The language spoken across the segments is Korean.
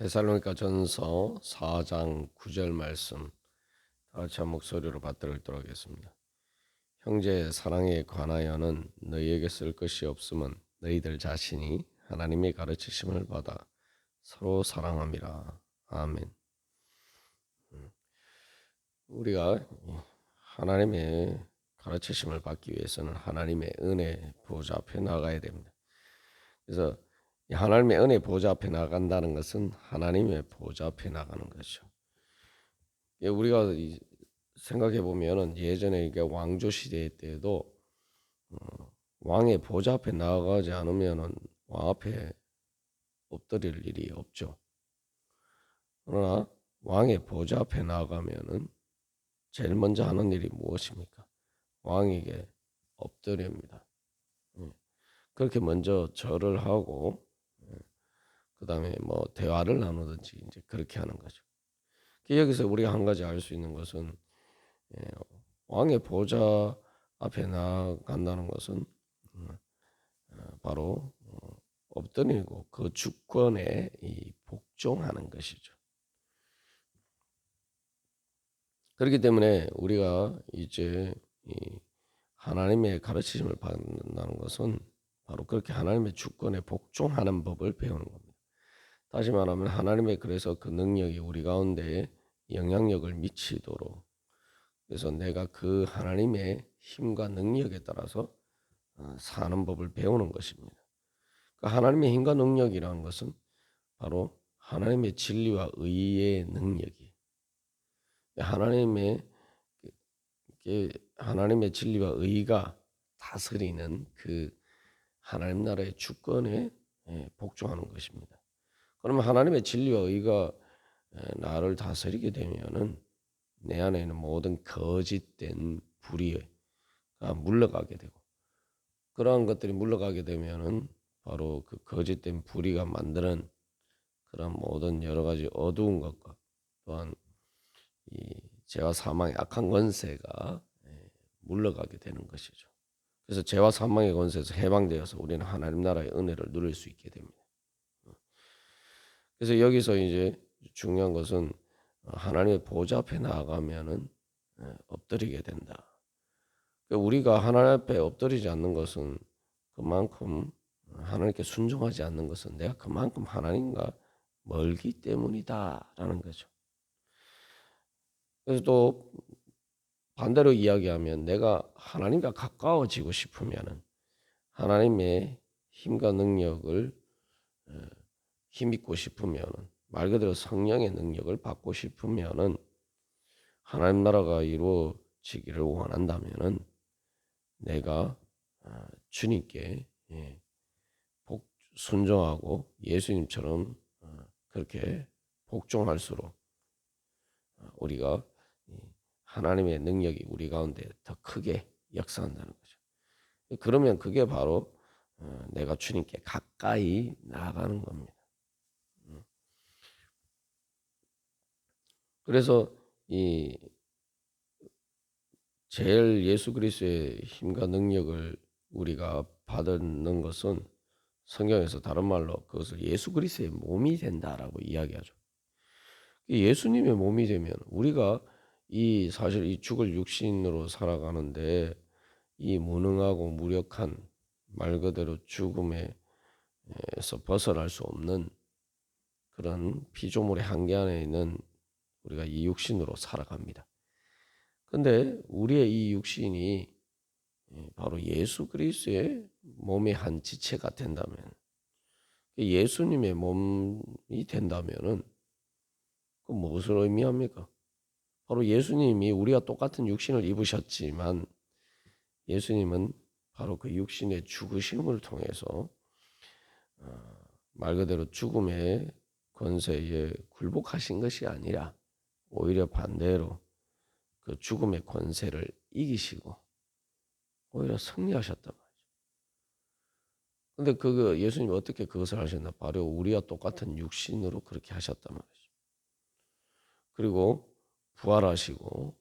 데살로니가 전서 4장 9절 말씀 다 같이 한 목소리로 받들도록 하겠습니다. 형제 사랑에 관하여는 너희에게 쓸 것이 없음은 너희들 자신이 하나님의 가르치심을 받아 서로 사랑함이라. 아멘. 우리가 하나님의 가르치심을 받기 위해서는 하나님의 은혜 보좌 앞에 나가야 됩니다. 그래서 하나님의 은혜 보좌 앞에 나간다는 것은 하나님의 보좌 앞에 나가는 것이죠. 우리가 생각해 보면은 예전에 이게 왕조 시대 때에도 왕의 보좌 앞에 나가지 않으면은 왕 앞에 엎드릴 일이 없죠. 그러나 왕의 보좌 앞에 나가면은 제일 먼저 하는 일이 무엇입니까? 왕에게 엎드립니다. 그렇게 먼저 절을 하고 그다음에 뭐 대화를 나누든지 이제 그렇게 하는 거죠. 여기서 우리가 한 가지 알 수 있는 것은 왕의 보좌 앞에 나간다는 것은 바로 엎드리고 그 주권에 복종하는 것이죠. 그렇기 때문에 우리가 이제 하나님의 가르치심을 받는다는 것은 바로 그렇게 하나님의 주권에 복종하는 법을 배우는 겁니다. 다시 말하면 하나님의 그래서 그 능력이 우리 가운데 영향력을 미치도록 그래서 내가 그 하나님의 힘과 능력에 따라서 사는 법을 배우는 것입니다. 그 하나님의 힘과 능력이라는 것은 바로 하나님의 진리와 의의 능력이 하나님의 하나님의 진리와 의가 다스리는 그 하나님 나라의 주권에 복종하는 것입니다. 그러면 하나님의 진리와 의가 나를 다스리게 되면은 내 안에 있는 모든 거짓된 불의가 물러가게 되고 그러한 것들이 물러가게 되면은 바로 그 거짓된 불의가 만드는 그런 모든 여러 가지 어두운 것과 또한 이 죄와 사망의 악한 권세가 물러가게 되는 것이죠. 그래서 죄와 사망의 권세에서 해방되어서 우리는 하나님 나라의 은혜를 누릴 수 있게 됩니다. 그래서 여기서 이제 중요한 것은 하나님의 보좌 앞에 나아가면은 엎드리게 된다. 우리가 하나님 앞에 엎드리지 않는 것은 그만큼 하나님께 순종하지 않는 것은 내가 그만큼 하나님과 멀기 때문이다라는 거죠. 그래서 또 반대로 이야기하면 내가 하나님과 가까워지고 싶으면은 하나님의 힘과 능력을 힘입고 싶으면은 말 그대로 성령의 능력을 받고 싶으면은 하나님 나라가 이루어지기를 원한다면은 내가 주님께 순종하고 예수님처럼 그렇게 복종할수록 우리가 하나님의 능력이 우리 가운데 더 크게 역사한다는 거죠. 그러면 그게 바로 내가 주님께 가까이 나아가는 겁니다. 그래서 이 제일 예수 그리스도의 힘과 능력을 우리가 받는 것은 성경에서 다른 말로 그것을 예수 그리스도의 몸이 된다라고 이야기하죠. 예수님의 몸이 되면 우리가 이 사실 이 죽을 육신으로 살아가는데 이 무능하고 무력한 말 그대로 죽음에서 벗어날 수 없는 그런 피조물의 한계 안에 있는 우리가 이 육신으로 살아갑니다. 근데 우리의 이 육신이 바로 예수 그리스도의 몸의 한 지체가 된다면 예수님의 몸이 된다면은 그 무엇을 의미합니까? 바로 예수님이 우리가 똑같은 육신을 입으셨지만 예수님은 바로 그 육신의 죽으심을 통해서 말 그대로 죽음의 권세에 굴복하신 것이 아니라 오히려 반대로 그 죽음의 권세를 이기시고 오히려 승리하셨단 말이죠. 근데 그 예수님이 어떻게 그것을 하셨나? 바로 우리와 똑같은 육신으로 그렇게 하셨단 말이죠. 그리고 부활하시고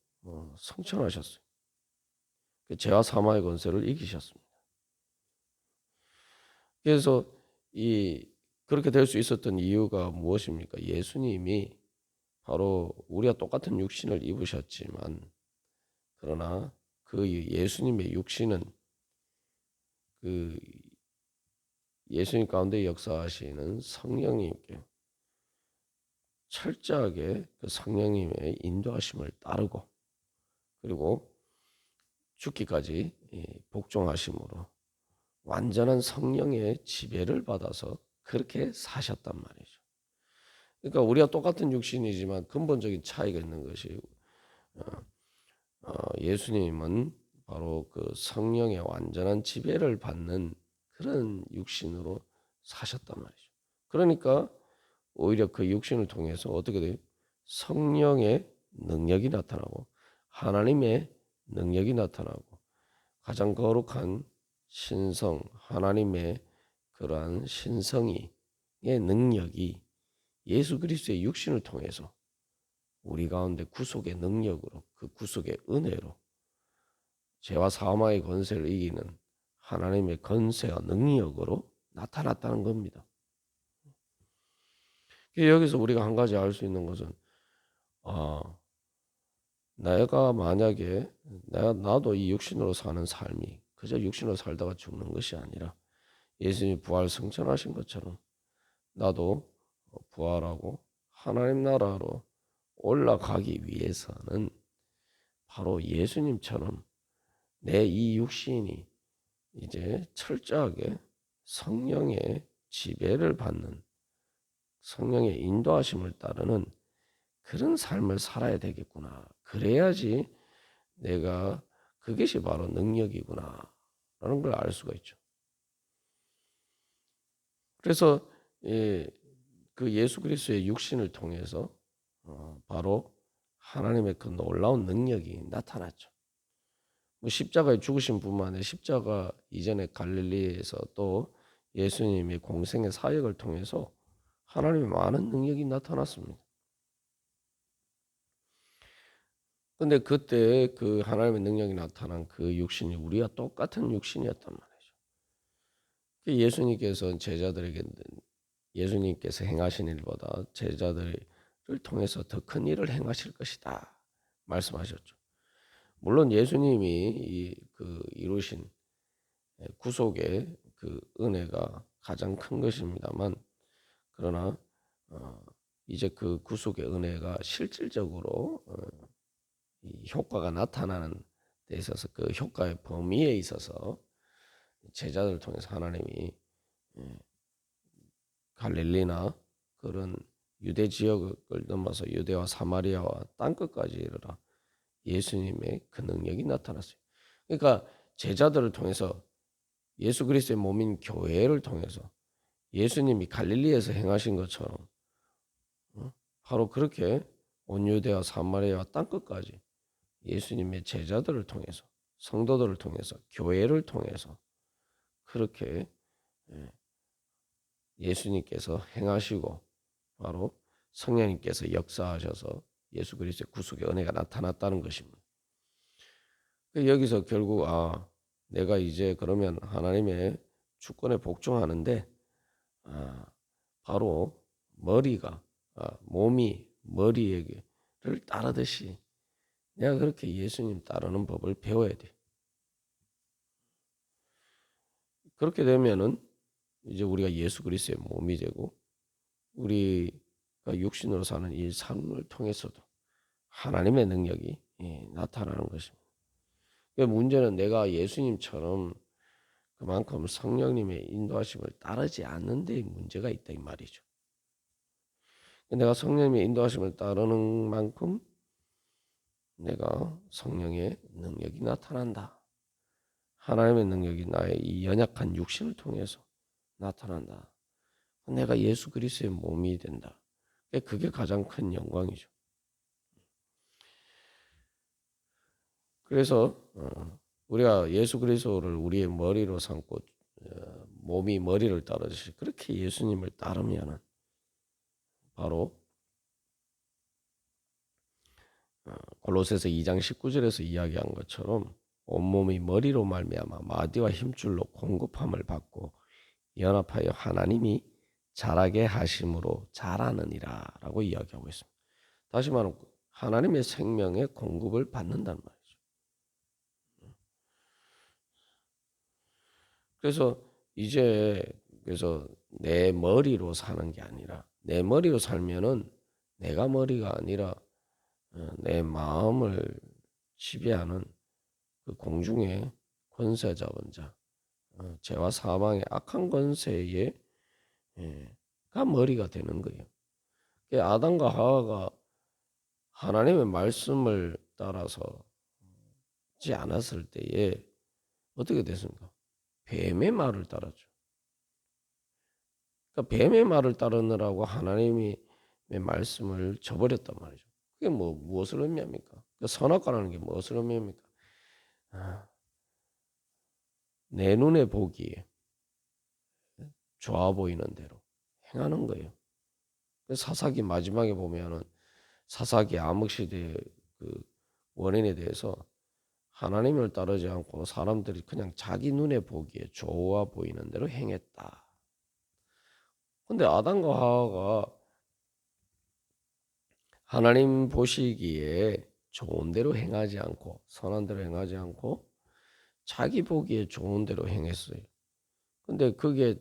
성천하셨어요. 죄와 사망의 권세를 이기셨습니다. 그래서 이 그렇게 될 수 있었던 이유가 무엇입니까? 예수님이 바로 우리가 똑같은 육신을 입으셨지만 그러나 그 예수님의 육신은 그 예수님 가운데 역사하시는 성령님께 철저하게 그 성령님의 인도하심을 따르고 그리고 죽기까지 복종하심으로 완전한 성령의 지배를 받아서 그렇게 사셨단 말이죠. 그러니까 우리가 똑같은 육신이지만 근본적인 차이가 있는 것이 예수님은 바로 그 성령의 완전한 지배를 받는 그런 육신으로 사셨단 말이죠. 그러니까 오히려 그 육신을 통해서 어떻게 돼요? 성령의 능력이 나타나고 하나님의 능력이 나타나고 가장 거룩한 신성 하나님의 그러한 신성의 능력이 예수 그리스도의 육신을 통해서 우리 가운데 구속의 능력으로 그 구속의 은혜로 죄와 사망의 권세를 이기는 하나님의 권세와 능력으로 나타났다는 겁니다. 여기서 우리가 한 가지 알 수 있는 것은 내가 만약에 나도 이 육신으로 사는 삶이 그저 육신으로 살다가 죽는 것이 아니라 예수님이 부활 승천하신 것처럼 나도 부활하고 하나님 나라로 올라가기 위해서는 바로 예수님처럼 내 이 육신이 이제 철저하게 성령의 지배를 받는 성령의 인도하심을 따르는 그런 삶을 살아야 되겠구나. 그래야지 내가 그것이 바로 능력이구나 라는 걸 알 수가 있죠. 그래서 그 예수 그리스도의 육신을 통해서 바로 하나님의 그 놀라운 능력이 나타났죠. 십자가에 죽으신 뿐만 아니라 십자가 이전에 갈릴리에서 또 예수님의 공생의 사역을 통해서 하나님의 많은 능력이 나타났습니다. 근데 그때 그 하나님의 능력이 나타난 그 육신이 우리와 똑같은 육신이었단 말이죠. 예수님께서 제자들에게 예수님께서 행하신 일보다 제자들을 통해서 더 큰 일을 행하실 것이다 말씀하셨죠. 물론 예수님이 이루신 구속의 그 은혜가 가장 큰 것입니다만 그러나 이제 그 구속의 은혜가 실질적으로 이 효과가 나타나는 데 있어서 그 효과의 범위에 있어서 제자들을 통해서 하나님이 갈릴리나 그런 유대 지역을 넘어서 유대와 사마리아와 땅끝까지 이르러 예수님의 그 능력이 나타났어요. 그러니까 제자들을 통해서 예수 그리스도의 몸인 교회를 통해서 예수님이 갈릴리에서 행하신 것처럼 바로 그렇게 온 유대와 사마리아와 땅끝까지 예수님의 제자들을 통해서 성도들을 통해서 교회를 통해서 그렇게 예수님께서 행하시고 바로 성령님께서 역사하셔서 예수 그리스도의 구속의 은혜가 나타났다는 것입니다. 여기서 결국 내가 이제 그러면 하나님의 주권에 복종하는데 바로 머리가 몸이 머리를 따르듯이 내가 그렇게 예수님 따르는 법을 배워야 돼. 그렇게 되면은 이제 우리가 예수 그리스도의 몸이 되고 우리가 육신으로 사는 이 삶을 통해서도 하나님의 능력이 나타나는 것입니다. 문제는 내가 예수님처럼 그만큼 성령님의 인도하심을 따르지 않는 데 문제가 있다 이 말이죠. 내가 성령님의 인도하심을 따르는 만큼 내가 성령의 능력이 나타난다. 하나님의 능력이 나의 이 연약한 육신을 통해서 나타난다. 내가 예수 그리스도의 몸이 된다. 그게 가장 큰 영광이죠. 그래서 우리가 예수 그리스도를 우리의 머리로 삼고 몸이 머리를 따르듯이 그렇게 예수님을 따르면은 바로 골로새서 2장 19절에서 이야기한 것처럼 온몸이 머리로 말미암아 마디와 힘줄로 공급함을 받고 연합하여 하나님이 자라게 하심으로 자라느니라 라고 이야기하고 있습니다. 다시 말하면 하나님의 생명의 공급을 받는다는 말이죠. 그래서 이제 내 머리로 사는 게 아니라, 내 머리로 살면은 내가 머리가 아니라 내 마음을 지배하는 그 공중의 권세 잡은 자, 죄와 사망의 악한 권세의 가 머리가 되는 거예요. 아담과 하와가 하나님의 말씀을 따라서 하지 않았을 때에 어떻게 됐습니까? 뱀의 말을 따랐죠. 그러니까 뱀의 말을 따르느라고 하나님의 말씀을 저버렸단 말이죠. 그게 무엇을 의미합니까? 그 선악과라는 게 무엇을 의미합니까? 내 눈에 보기에 좋아 보이는 대로 행하는 거예요. 사사기 마지막에 보면은 사사기 암흑시대의 그 원인에 대해서 하나님을 따르지 않고 사람들이 그냥 자기 눈에 보기에 좋아 보이는 대로 행했다. 근데 아담과 하와가 하나님 보시기에 좋은 대로 행하지 않고 선한 대로 행하지 않고 자기 보기에 좋은 대로 행했어요. 근데 그게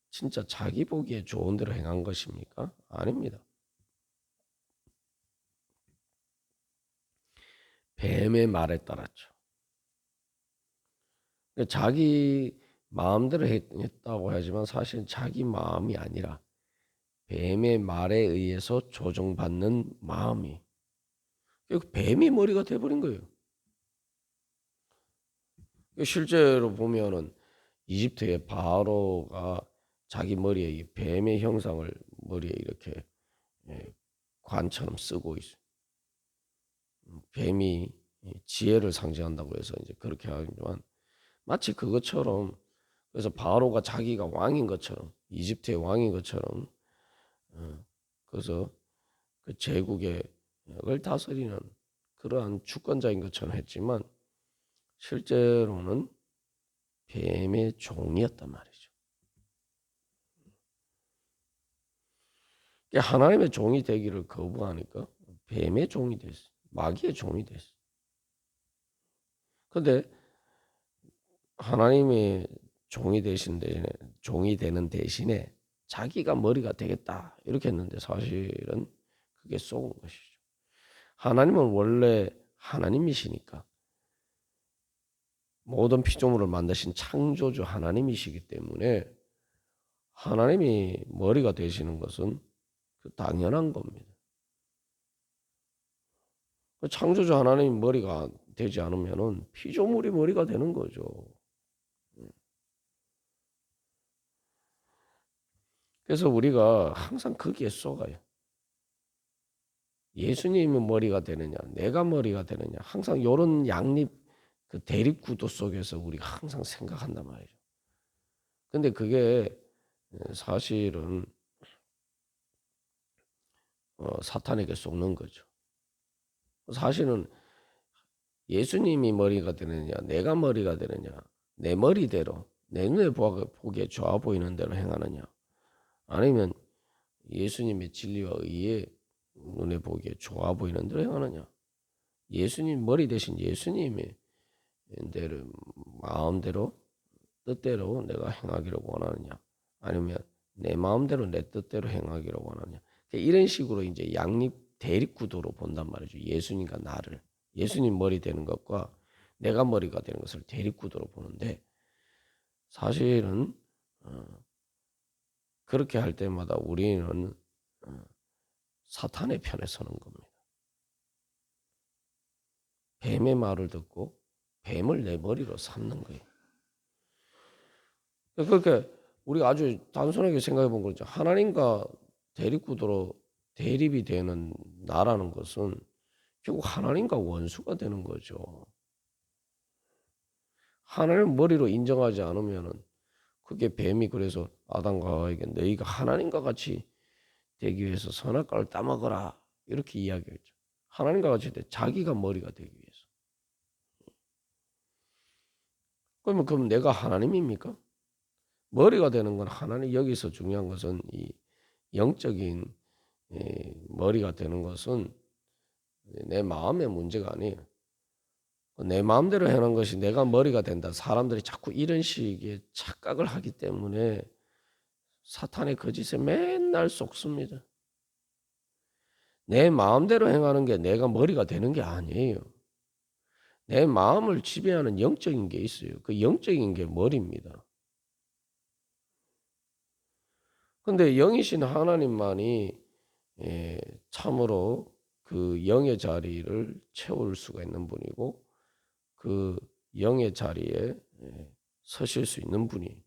진짜 자기 보기에 좋은 대로 행한 것입니까? 아닙니다. 뱀의 말에 따랐죠. 자기 마음대로 했다고 하지만 사실 자기 마음이 아니라 뱀의 말에 의해서 조종받는 마음이, 뱀이 머리가 돼버린 거예요. 실제로 보면은 이집트의 바로가 자기 머리에 이 뱀의 형상을 머리에 이렇게 관처럼 쓰고 있어요. 뱀이 지혜를 상징한다고 해서 이제 그렇게 하지만 마치 그것처럼, 그래서 바로가 자기가 왕인 것처럼, 이집트의 왕인 것처럼, 그래서 그 제국의 을 다스리는 그러한 주권자인 것처럼 했지만 실제로는 뱀의 종이었단 말이죠. 하나님의 종이 되기를 거부하니까 뱀의 종이 됐어. 마귀의 종이 됐어. 그런데 하나님의 종이 되는 대신에 자기가 머리가 되겠다 이렇게 했는데 사실은 그게 속은 것이죠. 하나님은 원래 하나님이시니까, 모든 피조물을 만드신 창조주 하나님이시기 때문에 하나님이 머리가 되시는 것은 당연한 겁니다. 창조주 하나님이 머리가 되지 않으면 피조물이 머리가 되는 거죠. 그래서 우리가 항상 거기에 속아요. 예수님이 머리가 되느냐, 내가 머리가 되느냐, 항상 이런 양립, 그 대립 구도 속에서 우리가 항상 생각한단 말이죠. 근데 그게 사실은 사탄에게 속는 거죠. 사실은 예수님이 머리가 되느냐, 내가 머리가 되느냐, 내 머리대로, 내 눈에 보기에 좋아 보이는 대로 행하느냐, 아니면 예수님의 진리와 의에 눈에 보기에 좋아 보이는 대로 행하느냐, 예수님 머리 대신 예수님의 대로 마음대로 뜻대로 내가 행하기를 원하느냐, 아니면 내 마음대로 내 뜻대로 행하기를 원하느냐, 이런 식으로 이제 양립 대립 구도로 본단 말이죠. 예수님과 나를, 예수님 머리 되는 것과 내가 머리가 되는 것을 대립 구도로 보는데 사실은 그렇게 할 때마다 우리는 사탄의 편에 서는 겁니다. 뱀의 말을 듣고 뱀을 내 머리로 삼는 거예요. 그러니까 우리가 아주 단순하게 생각해 본 거죠. 하나님과 대립구도로 대립이 되는 나라는 것은 결국 하나님과 원수가 되는 거죠. 하나님 머리로 인정하지 않으면은 그게 뱀이 그래서 아담과 하와에게 너희가 하나님과 같이 되기 위해서 선악과를 따먹어라 이렇게 이야기했죠. 하나님과 같이 자기가 머리가 되기 위해서. 그럼 내가 하나님입니까? 머리가 되는 건 하나님. 여기서 중요한 것은 이 영적인 머리가 되는 것은 내 마음의 문제가 아니에요. 내 마음대로 해놓은 것이 내가 머리가 된다. 사람들이 자꾸 이런 식의 착각을 하기 때문에 사탄의 거짓에 맨날 속습니다. 내 마음대로 행하는 게 내가 머리가 되는 게 아니에요. 내 마음을 지배하는 영적인 게 있어요. 그 영적인 게 머리입니다. 근데 영이신 하나님만이 참으로 그 영의 자리를 채울 수가 있는 분이고 그 영의 자리에 서실 수 있는 분이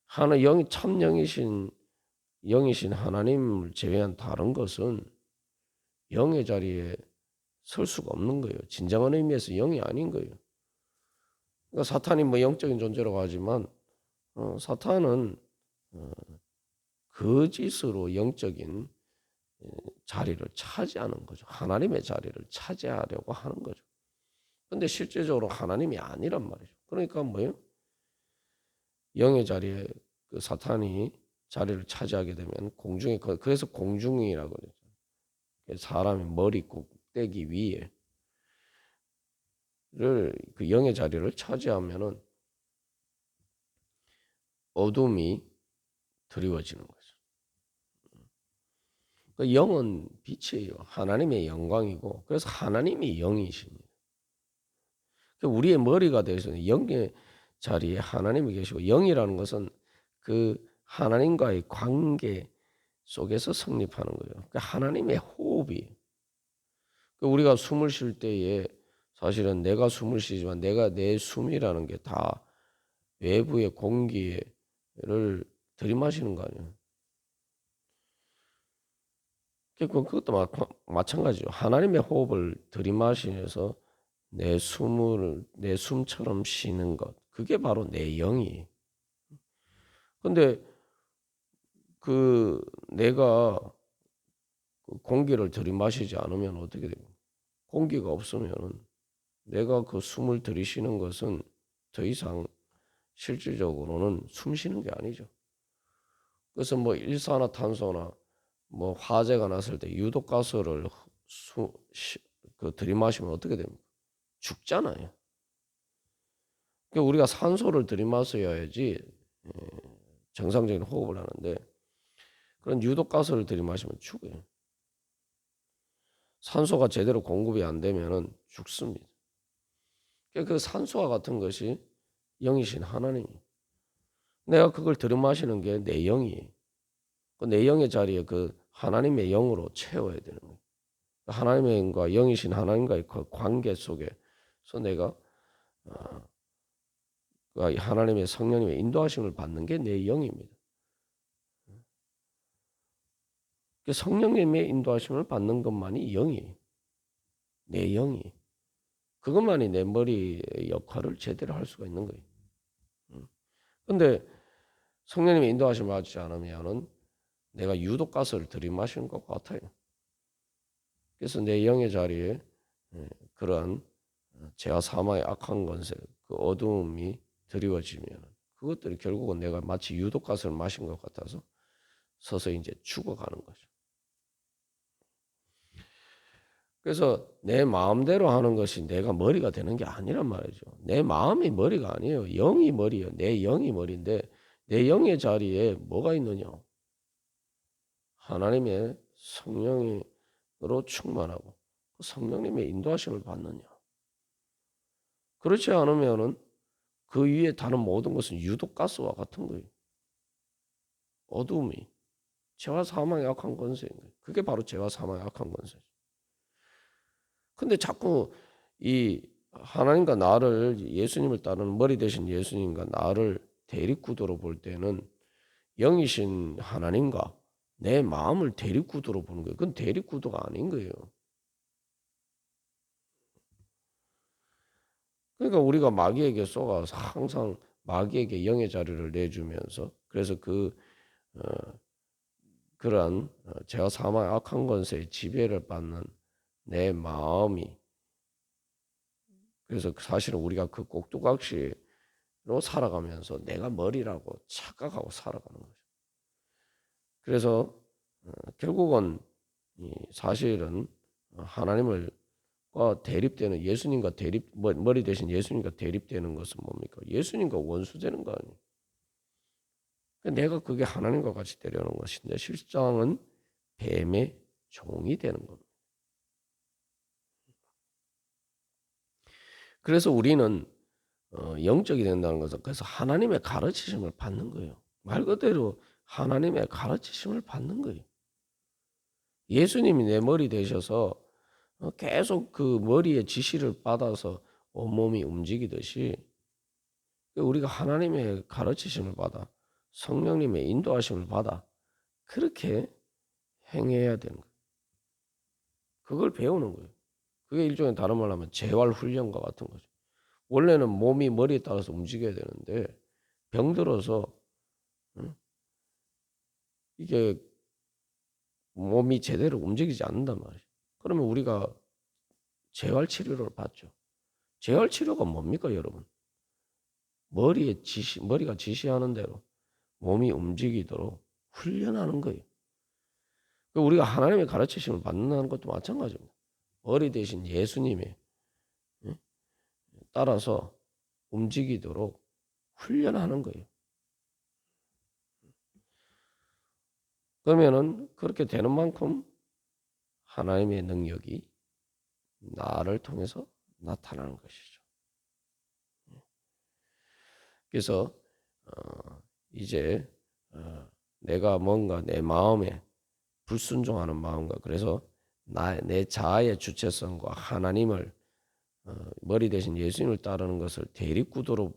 영이 참 영이신 하나님을 제외한 다른 것은 영의 자리에 설 수가 없는 거예요. 진정한 의미에서 영이 아닌 거예요. 그러니까 사탄이 뭐 영적인 존재라고 하지만 사탄은 거짓으로 영적인 자리를 차지하는 거죠. 하나님의 자리를 차지하려고 하는 거죠. 근데 실제적으로 하나님이 아니란 말이죠. 그러니까 뭐예요? 영의 자리에 그 사탄이 자리를 차지하게 되면 공중에, 그래서 공중이라고 그러죠. 사람의 머리 꼭대기 위에를 그 영의 자리를 차지하면은 어둠이 드리워지는 거죠. 그 영은 빛이에요. 하나님의 영광이고, 그래서 하나님이 영이십니다. 우리의 머리가 되어서는 영의 자리에 하나님이 계시고, 영이라는 것은 그 하나님과의 관계 속에서 성립하는 거예요. 그러니까 하나님의 호흡이. 우리가 숨을 쉴 때에 사실은 내가 숨을 쉬지만 내가 내 숨이라는 게 다 외부의 공기를 들이마시는 거 아니에요. 그것도 마찬가지죠. 하나님의 호흡을 들이마시면서 내 숨처럼 쉬는 것. 그게 바로 내 영이. 근데 내가 공기를 들이마시지 않으면 어떻게 됩니까? 공기가 없으면 내가 그 숨을 들이쉬는 것은 더 이상 실질적으로는 숨 쉬는 게 아니죠. 그래서 뭐 일산화탄소나 뭐 화재가 났을 때 유독가스를 들이마시면 어떻게 됩니까? 죽잖아요. 그러니까 우리가 산소를 들이마셔야지 정상적인 호흡을 하는데 그런 유독가스를 들이마시면 죽어요. 산소가 제대로 공급이 안 되면은 죽습니다. 그러니까 그 산소와 같은 것이 영이신 하나님이. 내가 그걸 들이마시는 게 내 영이에요. 그 내 영의 자리에 그 하나님의 영으로 채워야 되는 거예요. 하나님의 영과 영이신 하나님과의 그 관계 속에서 내가 하나님의 성령님의 인도하심을 받는 게 내 영입니다. 성령님의 인도하심을 받는 것만이 영이에요. 내 영이. 그것만이 내 머리의 역할을 제대로 할 수가 있는 거예요. 그런데 성령님의 인도하심을 받지 않으면은 내가 유독가스를 들이마시는 것 같아요. 그래서 내 영의 자리에 그러한 죄와 사망의 악한 권세, 그 어두움이 드리워지면 그것들이 결국은 내가 마치 유독가스를 마신 것 같아서 서서히 이제 죽어가는 거죠. 그래서 내 마음대로 하는 것이 내가 머리가 되는 게 아니란 말이죠. 내 마음이 머리가 아니에요. 영이 머리예요. 내 영이 머리인데 내 영의 자리에 뭐가 있느냐? 하나님의 성령으로 충만하고 성령님의 인도하심을 받느냐? 그렇지 않으면은 그 위에 다른 모든 것은 유독가스와 같은 거예요. 어둠이. 죄와 사망의 악한 권세인 거예요. 그게 바로 죄와 사망의 악한 권세죠. 근데 자꾸 이 하나님과 나를, 예수님을 따르는 머리 대신 예수님과 나를 대립구도로 볼 때는 영이신 하나님과 내 마음을 대립구도로 보는 거예요. 그건 대립구도가 아닌 거예요. 그러니까 우리가 마귀에게 속아서 항상 마귀에게 영의 자리를 내주면서 그래서 그러한 죄와 사망의 악한 권세의 지배를 받는 내 마음이, 그래서 사실은 우리가 그 꼭두각시 살아가면서 내가 머리라고 착각하고 살아가는 거죠. 그래서 결국은 사실은 하나님을 대립되는 예수님과 머리 대신 예수님과 대립되는 것은 뭡니까? 예수님과 원수되는 거 아니에요. 내가 그게 하나님과 같이 되려는 것인데 실상은 뱀의 종이 되는 겁니다. 그래서 우리는 영적이 된다는 것은 그래서 하나님의 가르치심을 받는 거예요. 말 그대로 하나님의 가르치심을 받는 거예요. 예수님이 내 머리 되셔서 계속 그 머리의 지시를 받아서 온몸이 움직이듯이 우리가 하나님의 가르치심을 받아 성령님의 인도하심을 받아 그렇게 행해야 되는 거예요. 그걸 배우는 거예요. 그게 일종의 다른 말로 하면 재활 훈련과 같은 거죠. 원래는 몸이 머리에 따라서 움직여야 되는데 병들어서 이게 몸이 제대로 움직이지 않는단 말이에요. 그러면 우리가 재활 치료를 받죠. 재활 치료가 뭡니까, 여러분? 머리가 지시하는 대로 몸이 움직이도록 훈련하는 거예요. 우리가 하나님의 가르치심을 받는다는 것도 마찬가지입니다. 머리 대신 예수님의 따라서 움직이도록 훈련하는 거예요. 그러면은 그렇게 되는 만큼 하나님의 능력이 나를 통해서 나타나는 것이죠. 그래서 이제 내가 뭔가 내 마음에 불순종하는 마음과 그래서 내 자아의 주체성과 하나님을 머리 대신 예수님을 따르는 것을 대립구도로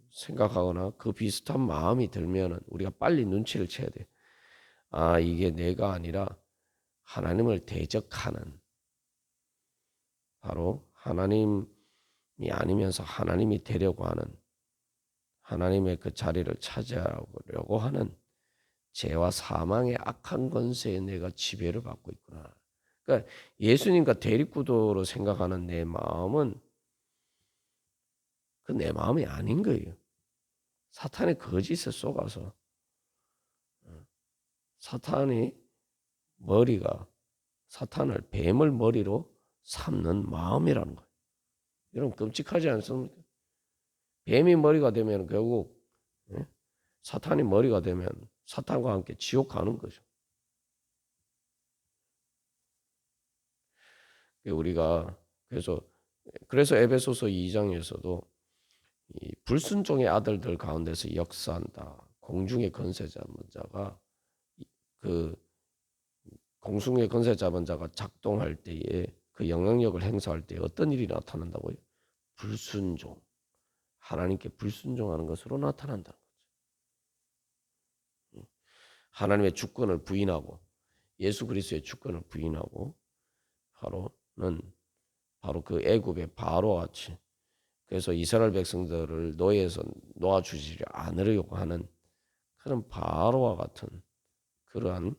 생각하거나 그 비슷한 마음이 들면은 우리가 빨리 눈치를 채야 돼. 아, 이게 내가 아니라 하나님을 대적하는 바로 하나님이 아니면서 하나님이 되려고 하는 하나님의 그 자리를 차지하려고 하는 죄와 사망의 악한 권세에 내가 지배를 받고 있구나. 그러니까 예수님과 대립구도로 생각하는 내 마음은 그 내 마음이 아닌 거예요. 사탄의 거짓에 속아서 사탄이 사탄을 뱀을 머리로 삼는 마음이라는 거예요. 여러분 끔찍하지 않습니까? 뱀이 머리가 되면 결국 사탄이 머리가 되면 사탄과 함께 지옥 가는 거죠. 우리가 그래서 에베소서 2장에서도 이 불순종의 아들들 가운데서 역사한다. 공중의 권세 잡은 자가 그 공중의 권세 잡은 자가 작동할 때에 그 영향력을 행사할 때 어떤 일이 나타난다고요? 불순종. 하나님께 불순종하는 것으로 나타난다는 거죠. 하나님의 주권을 부인하고 예수 그리스도의 주권을 부인하고 바로 그 애굽의 바로와 같이 그래서 이스라엘 백성들을 노예에서 놓아주지 않으려고 하는 그런 바로와 같은 그러한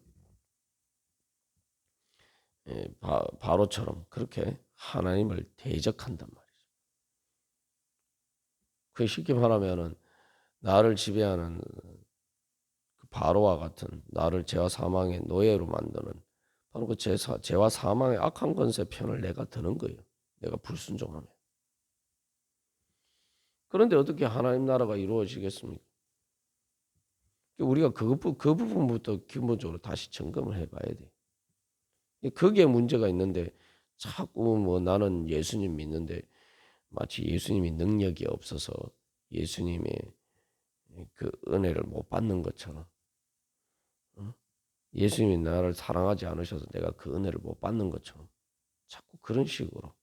바로처럼 그렇게 하나님을 대적한단 말이죠. 그 쉽게 말하면은 나를 지배하는 그 바로와 같은 나를 죄와 사망의 노예로 만드는 바로 그 죄와 사망의 악한 권세 편을 내가 드는 거예요. 내가 불순종하면. 그런데 어떻게 하나님 나라가 이루어지겠습니까? 우리가 그 부분부터 기본적으로 다시 점검을 해봐야 돼. 거기에 문제가 있는데 자꾸 뭐 나는 예수님 믿는데 마치 예수님이 능력이 없어서 예수님의 그 은혜를 못 받는 것처럼 예수님이 나를 사랑하지 않으셔서 내가 그 은혜를 못 받는 것처럼 자꾸 그런 식으로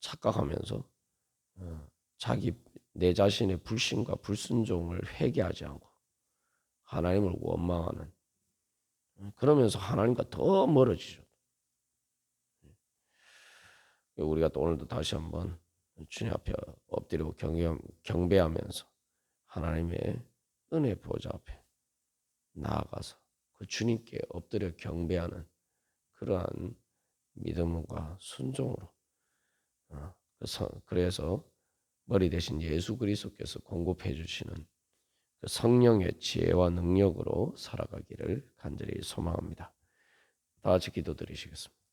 착각하면서 내 자신의 불신과 불순종을 회개하지 않고 하나님을 원망하는 그러면서 하나님과 더 멀어지죠. 우리가 또 오늘도 다시 한번 주님 앞에 엎드리고 경배하면서 하나님의 은혜 보좌 앞에 나아가서 그 주님께 엎드려 경배하는 그러한 믿음과 순종으로 그래서 머리 대신 예수 그리스도께서 공급해 주시는 그 성령의 지혜와 능력으로 살아가기를 간절히 소망합니다. 다 같이 기도드리시겠습니다.